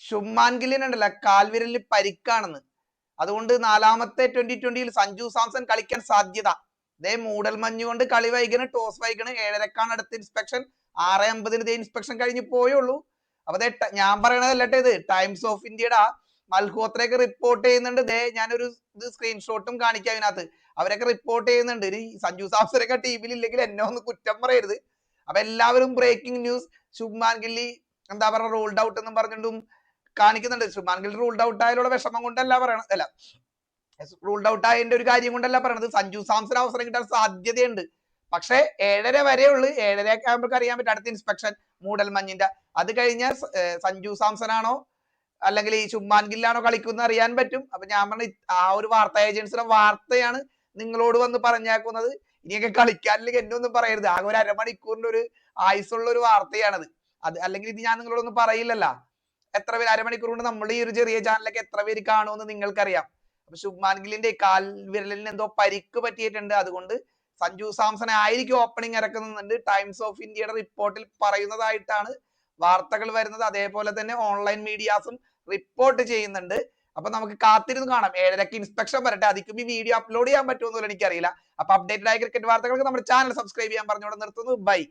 ശുഭ്മാൻ ഗില്ലിന് ഉണ്ടല്ലോ കാൽവിരലിൽ പരിക്കാണെന്ന്. അതുകൊണ്ട് 4ാമത്തെ T20 സഞ്ജു സാംസൺ കളിക്കാൻ സാധ്യത. ഇതേ മൂടൽമഞ്ഞ് കൊണ്ട് കളി വൈകണ്, ടോസ് വൈകണ്. 7:30 അടുത്ത ഇൻസ്പെക്ഷൻ. 6:50 ഇൻസ്പെക്ഷൻ കഴിഞ്ഞ് പോയുള്ളൂ. അപ്പൊ ഞാൻ പറയണതല്ലട്ടെ, ഇത് ടൈംസ് ഓഫ് ഇന്ത്യയുടെ മൽഹോത്രയൊക്കെ റിപ്പോർട്ട് ചെയ്യുന്നുണ്ട്. ഞാനൊരു സ്ക്രീൻഷോട്ടും കാണിക്കാം ഇതിനകത്ത്. അവരൊക്കെ റിപ്പോർട്ട് ചെയ്യുന്നുണ്ട് ഈ സഞ്ജു സാംസണൊക്കെ ടീമിൽ ഇല്ലെങ്കിൽ എന്നെ ഒന്ന് കുറ്റം പറയരുത്. അപ്പൊ എല്ലാവരും ബ്രേക്കിംഗ് ന്യൂസ് ശുഭ്മാൻ ഗില്ലി എന്താ പറയുക റൂൾഡ് ഔട്ട് എന്നും പറഞ്ഞിട്ടും കാണിക്കുന്നുണ്ട്. ശുഭ്മാൻ ഗിൽ റൂൾഡ് ഔട്ട് ആയാലുള്ള വിഷമം കൊണ്ടല്ല പറയണത്, അല്ല റൂൾഡ് ഔട്ട് ആയതിന്റെ ഒരു കാര്യം കൊണ്ടല്ല പറയണത്. സഞ്ജു സാംസൺ അവസരം കിട്ടാൻ സാധ്യതയുണ്ട്. പക്ഷെ 7:30 വരെ ഉള്ളു. 7:30 ഒക്കെ ആകുമ്പോൾ അറിയാൻ പറ്റും അടുത്ത ഇൻസ്പെക്ഷൻ മൂടൽമഞ്ഞിന്റെ. അത് കഴിഞ്ഞാൽ സഞ്ജു സാംസൺ ആണോ അല്ലെങ്കിൽ ഈ ശുഭ്മാൻ ഗില്ലാണോ കളിക്കുന്ന അറിയാൻ പറ്റും. അപ്പൊ ഞാൻ പറഞ്ഞ ആ ഒരു വാർത്താ ഏജൻസിയുടെ വാർത്തയാണ് നിങ്ങളോട് വന്ന് പറഞ്ഞേക്കുന്നത്. ഇനിയൊക്കെ കളിക്കാനില്ലെങ്കിൽ എന്നെ ഒന്നും പറയരുത്. ആകെ ഒരു അരമണിക്കൂറിന്റെ ഒരു ആയുസുള്ള ഒരു വാർത്തയാണത്. അല്ലെങ്കിൽ ഇത് ഞാൻ നിങ്ങളോടൊന്നും പറയില്ലല്ലോ. എത്ര പേര് അരമണിക്കൂർ കൊണ്ട് നമ്മുടെ ഈ ഒരു ചെറിയ ചാനലൊക്കെ എത്ര പേര് കാണുമെന്ന് നിങ്ങൾക്കറിയാം. അപ്പൊ ശുഭ്മാൻ ഗില്ലിന്റെ കാൽ വിരലിന് എന്തോ പരിക്ക് പറ്റിയിട്ടുണ്ട്. അതുകൊണ്ട് സഞ്ജു സാംസൺ ആയിരിക്കും ഓപ്പണിംഗ് ഇറക്കുന്നുണ്ട്. ടൈംസ് ഓഫ് ഇന്ത്യയുടെ റിപ്പോർട്ടിൽ പറയുന്നതായിട്ടാണ് വാർത്തകൾ വരുന്നത്. അതേപോലെ തന്നെ ഓൺലൈൻ മീഡിയാസും റിപ്പോർട്ട് ചെയ്യുന്നുണ്ട്. അപ്പൊ നമുക്ക് കാത്തിരുന്ന് കാണാം. 7:30 ഇൻസ്പെക്ഷൻ വരട്ടെ. അതിക്കും ഈ വീഡിയോ അപ്ലോഡ് ചെയ്യാൻ പറ്റുമെന്നല്ല എനിക്കറിയില്ല. അപ്പൊ അപ്ഡേറ്റഡ് ആയ ക്രിക്കറ്റ് വാർത്തകൾക്ക് നമ്മുടെ ചാനൽ സബ്സ്ക്രൈബ് ചെയ്യാൻ പറഞ്ഞുകൊണ്ട് നിർത്തുന്നു. ബൈ.